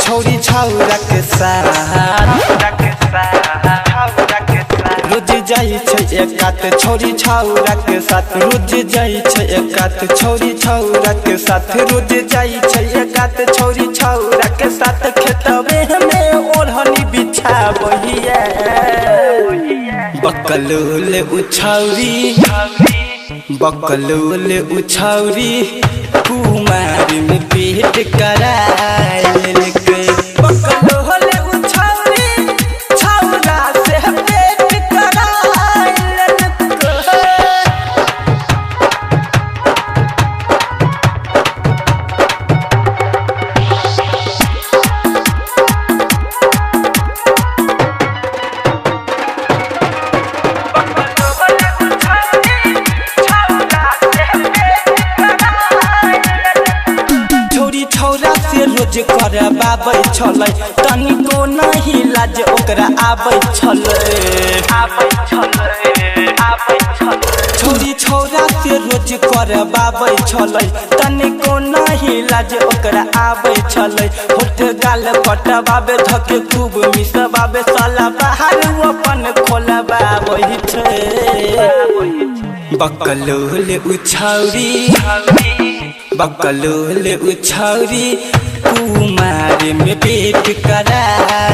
छोरी छौरा के साथ रोज जाई छै एकात छोरी छौरा के साथ रोज जाई छै एकात छोरी छौरा के साथ रोज जाई छै एकात छोरी छौरा के साथ खेतवे में ओढ़नी बिछाबहिया बकलोल उछौरी कुमार में पेट करायल के बकलोल उछौरी छौरा से पेट करायल के रोज करबाबै छलै तनिको नहीं लाज ओकरा आबै छलै छोरी छौरा से रोज करबाबै छलै तनिको नहीं लाज ओकरा आबै छलै होठ गाल कटबाबे धके खूब मिसबाबे साला बाहर अपन खोलबाबै छै बकलोल उछौरी कुमार में पेट करायल